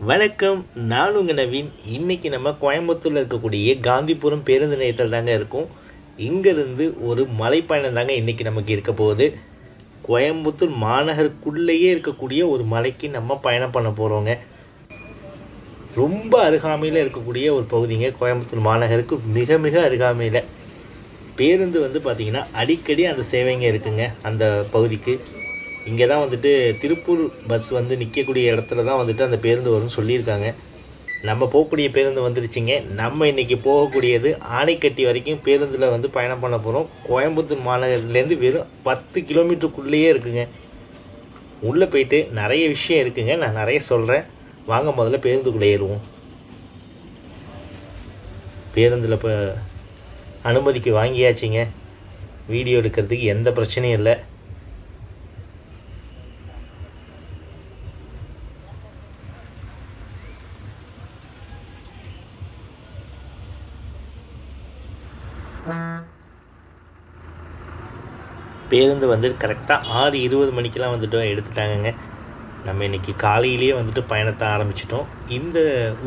வணக்கம். நான் உங்கள் நவீன். இன்றைக்கி நம்ம கோயம்புத்தூரில் இருக்கக்கூடிய காந்திபுரம் பேருந்து நிலையத்தில் தாங்க இருக்கோம். இங்கேருந்து ஒரு மலைப்பயணம் தாங்க இன்றைக்கி நமக்கு இருக்க போகுது. கோயம்புத்தூர் மாநகருக்குள்ளேயே இருக்கக்கூடிய ஒரு மலைக்கு நம்ம பயணம் பண்ண போகிறோங்க. ரொம்ப அருகாமையில் இருக்கக்கூடிய ஒரு பகுதிங்க. கோயம்புத்தூர் மாநகருக்கு மிக மிக அருகாமையில் பேருந்து பார்த்திங்கன்னா அடிக்கடி அந்த சேவைங்க இருக்குங்க அந்த பகுதிக்கு. இங்கே தான் திருப்பூர் பஸ் நிற்கக்கூடிய இடத்துல தான் அந்த பேருந்து வரும்னு சொல்லியிருக்காங்க. நம்ம போகக்கூடிய பேருந்து வந்துருச்சுங்க. நம்ம இன்றைக்கி போகக்கூடியது ஆனைக்கட்டி வரைக்கும் பேருந்தில் பயணம் பண்ண போகிறோம். கோயம்புத்தூர் மாநகர்லேருந்து வெறும் 10 கிலோமீட்டருக்குள்ளேயே இருக்குங்க. உள்ளே போயிட்டு நிறைய விஷயம் இருக்குங்க. நான் நிறைய சொல்கிறேன். வாங்க முதல்ல பேருந்துக்குள்ளே ஏறுவோம். பேருந்தில் இப்போ அனுமதிக்கு வாங்கியாச்சுங்க. வீடியோ எடுக்கிறதுக்கு எந்த பிரச்சனையும் இல்லை. பேருந்து கரெக்டாக 6:20 மணிக்கெலாம் எடுத்துட்டாங்கங்க. நம்ம இன்றைக்கி காலையிலேயே பயணத்தை ஆரம்பிச்சிட்டோம். இந்த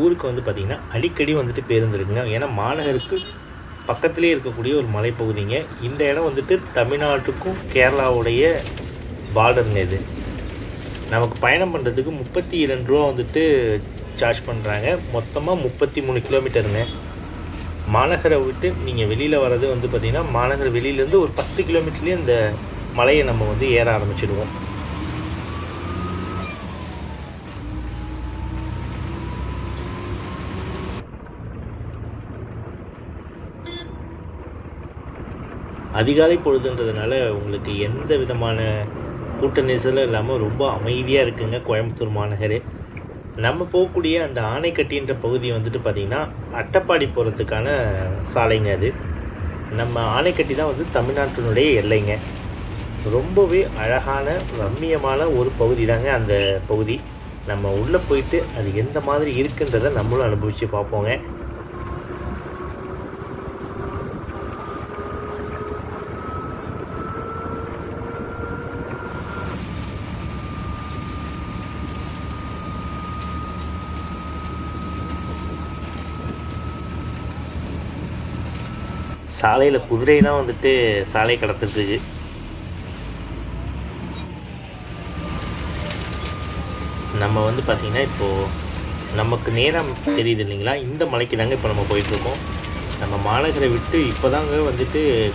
ஊருக்கு பார்த்திங்கன்னா அடிக்கடி பேருந்து இருக்குங்க. ஏன்னா மாநகருக்கு பக்கத்துலேயே இருக்கக்கூடிய ஒரு மலைப்பகுதிங்க. இந்த இடம் தமிழ்நாட்டுக்கும் கேரளாவுடைய பார்டருங்க. இது நமக்கு பயணம் பண்ணுறதுக்கு 32 ரூபா சார்ஜ் பண்ணுறாங்க. மொத்தமாக 33 கிலோமீட்டருங்க. மாநகரை விட்டு நீங்கள் வெளியில் வர்றது பார்த்திங்கன்னா மாநகர் வெளியிலேருந்து ஒரு 10 கிலோமீட்டர்லேயே இந்த மலையை நம்ம ஏற ஆரம்பிச்சிடுவோம். அதிகாலை பொழுதுன்றதுனால உங்களுக்கு எந்த விதமான கூட்ட நெரிசலும் இல்லாமல் ரொம்ப அமைதியாக இருக்குங்க கோயம்புத்தூர் மாநகரே. நம்ம போகக்கூடிய அந்த ஆனைக்கட்டின்ற பகுதி பார்த்திங்கன்னா அட்டப்பாடி போகிறதுக்கான சாலைங்க. அது நம்ம ஆனைக்கட்டி தான் தமிழ்நாட்டினுடைய எல்லைங்க. ரொம்பவே அழகான ரம்மியமான ஒரு பகுதி தாங்க அந்த பகுதி. நம்ம உள்ளே போயிட்டு அது எந்த மாதிரி இருக்குன்றதை நம்மளும் அனுபவித்து பார்ப்போங்க. சாலையில் குதிரைலாம் சாலை கடத்துறதுக்கு நம்ம பார்த்திங்கன்னா இப்போது நமக்கு நேரம் தெரியுது இல்லைங்களா, இந்த மலைக்கு தாங்க இப்போ நம்ம போயிட்டுருக்கோம். நம்ம மாநகரை விட்டு இப்போ தாங்க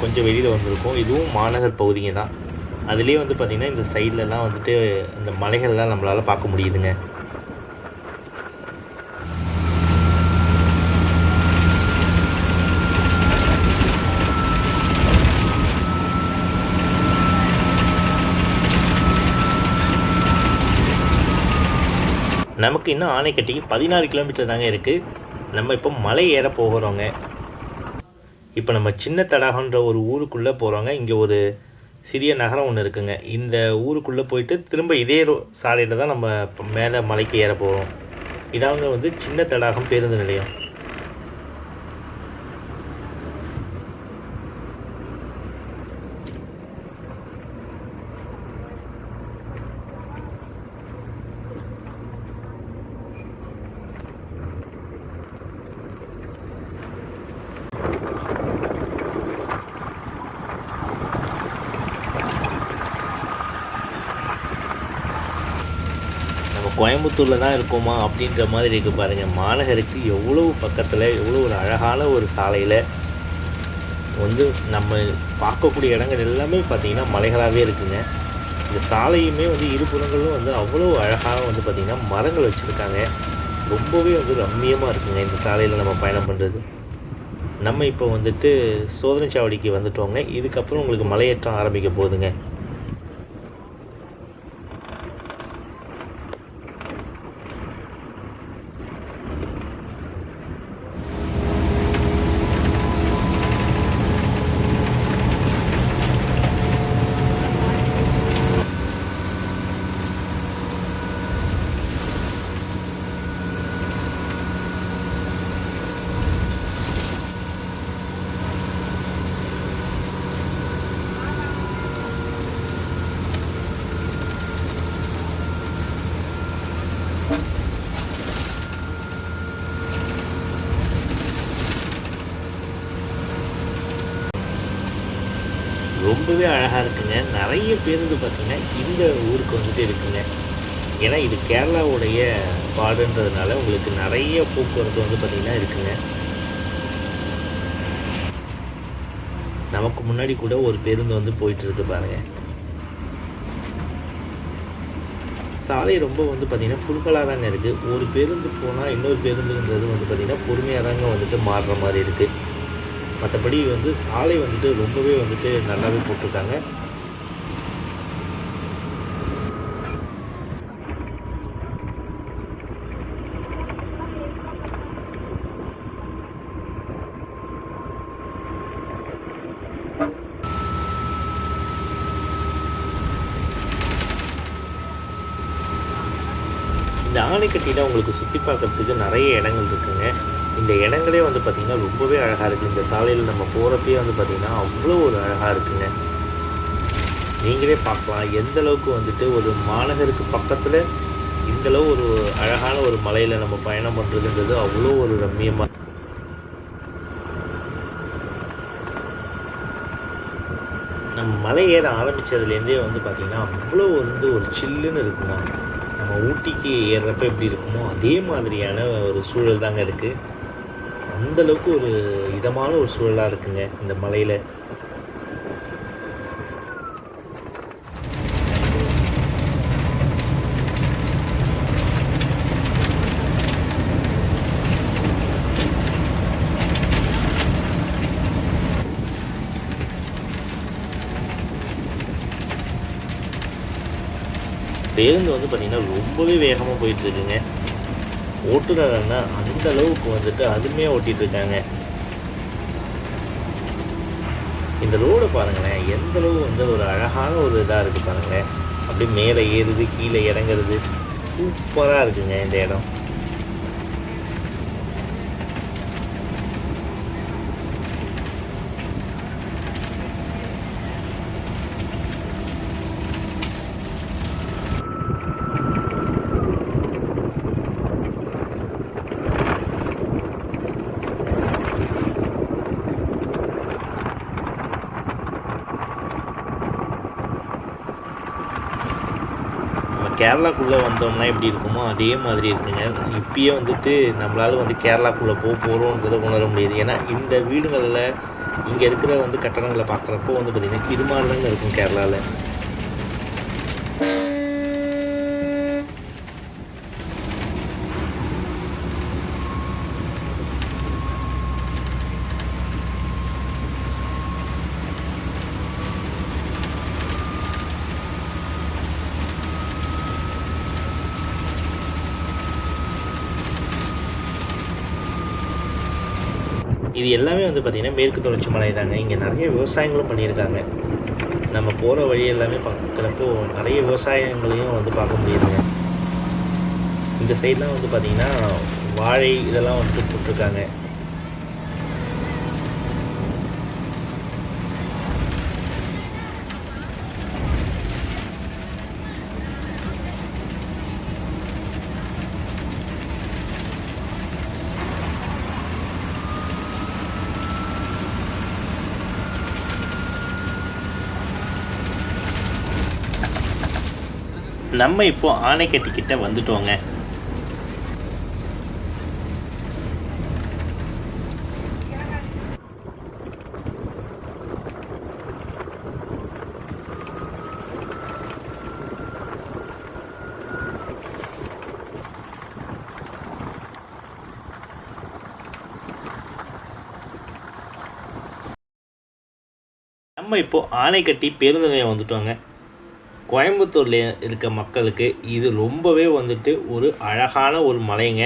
கொஞ்சம் வெளியில் வந்திருக்கோம். இதுவும் மாநகர் பகுதிங்க தான். அதுலேயே பார்த்திங்கன்னா இந்த சைட்லலாம் இந்த மலைகள்லாம் நம்மளால் பார்க்க முடியுதுங்க. நமக்கு இன்னும் ஆனைக்கட்டிக்கு 16 கிலோமீட்டர் தாங்க இருக்குது. நம்ம இப்போ மலை ஏற போகிறோங்க. இப்போ நம்ம சின்ன தடாகன்ற ஒரு ஊருக்குள்ளே போகிறோங்க. இங்கே ஒரு சிறிய நகரம் ஒன்று இருக்குங்க. இந்த ஊருக்குள்ளே போயிட்டு திரும்ப இதே சாலையில் தான் நம்ம மேலே மலைக்கு ஏற போகிறோம். இதாங்க சின்ன தடாகம் பேருந்து நிலையம். கோயம்புத்தூரில் தான் இருக்கோமா அப்படின்ற மாதிரி இருக்குது பாருங்கள். மாநகருக்கு எவ்வளவு பக்கத்தில் எவ்வளோ ஒரு அழகான ஒரு சாலையில் நம்ம பார்க்கக்கூடிய இடங்கள் எல்லாமே பார்த்திங்கன்னா மலைகளாகவே இருக்குங்க. இந்த சாலையுமே இருபுறங்களும் அவ்வளோ அழகாக பார்த்திங்கன்னா மரங்கள் வச்சுருக்காங்க. ரொம்பவே ரம்மியமாக இருக்குங்க இந்த சாலையில் நம்ம பயணம் பண்ணுறது. நம்ம இப்போ சோதனை சாவடிக்கு வந்துட்டோங்க. இதுக்கப்புறம் உங்களுக்கு மலையேற்றம் ஆரம்பிக்க போகுதுங்க. ரொம்பவே அழகாக இருக்குங்க. நிறைய பேருந்து பார்த்திங்கன்னா இந்த ஊருக்கு வந்துட்டு இருக்குங்க. ஏன்னா இது கேரளாவுடைய பாடுன்றதுனால உங்களுக்கு நிறைய போக்குவரத்து வந்து பார்த்திங்கன்னா இருக்குங்க. நமக்கு முன்னாடி கூட ஒரு பேருந்து வந்து போயிட்டுருக்கு பாருங்கள். சாலை ரொம்ப வந்து பார்த்திங்கன்னா குறுகலாக தாங்க இருக்குது. ஒரு பேருந்து போனால் இன்னொரு பேருந்துன்றது வந்து பார்த்திங்கன்னா பொறுமையாக தாங்க வந்துட்டு மாறுற மாதிரி இருக்குது. மற்றபடி வந்து சாலை வந்துட்டு ரொம்பவே வந்துட்டு நல்லாவே போட்டிருக்காங்க. இந்த ஆணைக்கட்டியில் உங்களுக்கு சுற்றி பார்க்குறதுக்கு நிறைய இடங்கள் இருக்குங்க. இந்த இடங்களே வந்து பார்த்திங்கன்னா ரொம்பவே அழகாக இருக்குது. இந்த சாலையில் நம்ம போகிறப்பயே வந்து பார்த்திங்கன்னா அவ்வளோ ஒரு அழகாக இருக்குங்க. நீங்களே பார்க்கலாம் எந்த அளவுக்கு வந்துட்டு ஒரு மாநகருக்கு பக்கத்தில் இந்தளவு ஒரு அழகான ஒரு மலையில் நம்ம பயணம் பண்ணுறதுன்றது அவ்வளோ ஒரு ரம்மியமாக. நம்ம மலை ஏற ஆரம்பித்ததுலேருந்தே வந்து பார்த்திங்கன்னா அவ்வளோ வந்து ஒரு சில்லுன்னு இருக்குங்க. நம்ம ஊட்டிக்கு ஏறுறப்ப எப்படி இருக்குமோ அதே மாதிரியான ஒரு சூழல் தாங்க இருக்குது. அந்தளவுக்கு ஒரு இதமான ஒரு சூழலாக இருக்குங்க இந்த மலையில். பேருந்து வந்து பார்த்திங்கன்னா ரொம்பவே வேகமாக போயிட்டுருக்குங்க. ஓட்டுநர் அண்ணா அந்த அளவுக்கு வந்துட்டு அருமையாக ஓட்டிகிட்ருக்காங்க. இந்த ரோடை பாருங்களேன், எந்தளவு வந்து ஒரு அழகான ஒரு இதாக இருக்குது பாருங்களேன். அப்படியே மேலே ஏறுது கீழே இறங்குறது சூப்பராக இருக்குங்க இந்த இடம். கேரளாக்குள்ளே வந்தோம்னா எப்படி இருக்குமோ அதே மாதிரி இருக்குங்க. இப்பயே வந்துட்டு நம்மளால் வந்து கேரளாக்குள்ளே போகிறோன்றதை உணர முடியுது. ஏன்னா இந்த வீடுகளில் இங்கே இருக்கிற வந்து கட்டடங்களை பார்க்குறப்போ வந்து பார்த்திங்கன்னா இது மாதிரி தாங்க இருக்கும் கேரளாவில். இது எல்லாமே வந்து பார்த்திங்கன்னா மேற்கு தொடர்ச்சி மலை தாங்க. இங்கே நிறைய விவசாயங்களும் பண்ணியிருக்காங்க. நம்ம போகிற வழி எல்லாமே பார்க்குறப்போ நிறைய விவசாயங்களையும் வந்து பார்க்க முடியுதுங்க. இந்த சைட்லாம் வந்து பார்த்திங்கன்னா வாழை இதெல்லாம் வந்து போட்டிருக்காங்க. நம்ம இப்போ ஆனைக்கட்டிக்கிட்ட வந்துட்டோங்க. நம்ம இப்போ ஆனைக்கட்டி பேருந்து நிலையம் வந்துட்டோங்க. கோயம்புத்தூரில் இருக்க மக்களுக்கு இது ரொம்பவே வந்துட்டு ஒரு அழகான ஒரு மலைங்க.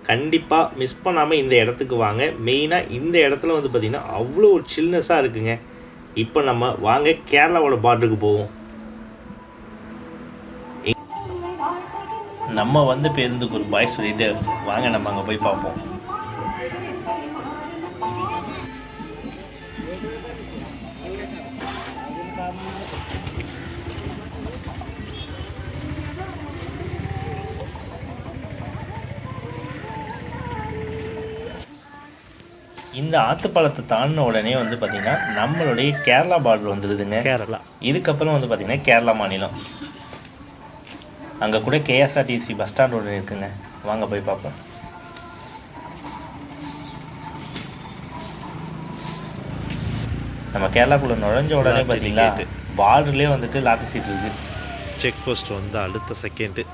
கண்டிப்பாக மிஸ் பண்ணாமல் இந்த இடத்துக்கு வாங்க. மெயினாக இந்த இடத்துல வந்து பார்த்திங்கன்னா அவ்வளோ ஒரு சில்னஸாக இருக்குங்க. இப்போ நம்ம வாங்க கேரளாவோட பார்டருக்கு போவோம். நம்ம வந்து பேருந்துக்கு ஒரு பாய் சொல்லிட்டு வாங்க நம்ம அங்கே போய் பார்ப்போம். இந்த இந்த ஆத்துப்பாலத்தை தாண்டின உடனே வந்து பார்த்திங்கன்னா நம்மளுடைய கேரளா பார்டர் வந்துடுதுங்க. கேரளா. இதுக்கப்புறம் வந்து பார்த்திங்கன்னா கேரளா மாநிலம். அங்கே கூட கேஎஸ்ஆர்டிசி பஸ் ஸ்டாண்ட் ஒன்று இருக்குங்க. வாங்க போய் பார்ப்போம். நம்ம கேரளாக்குள்ளே நுழைஞ்ச உடனே பார்த்தீங்களா பார்டர்லேயே வந்துட்டு லாட்டரி சீட் இருக்குது. செக் போஸ்ட் வந்து அடுத்த செகண்டு.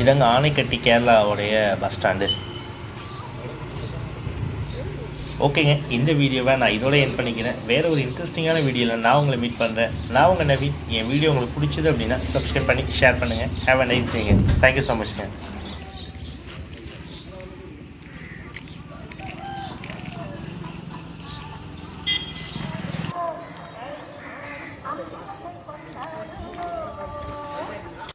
இதாங்க ஆனைக்கட்டி கேரளாவுடைய பஸ் ஸ்டாண்டு. ஓகேங்க, இந்த வீடியோவை நான் இதோட என் பண்ணிக்கிறேன். வேறு ஒரு இன்ட்ரெஸ்டிங்கான வீடியோவில் நான் உங்களை மீட் பண்ணுறேன். நான் உங்கள் நவீன். என் வீடியோ உங்களுக்கு பிடிச்சது அப்படின்னா சப்ஸ்கிரைப் பண்ணி ஷேர் பண்ணுங்கள். ஹேவ் அ நைஸ் டேங்க. Thank you so மச்ங்க.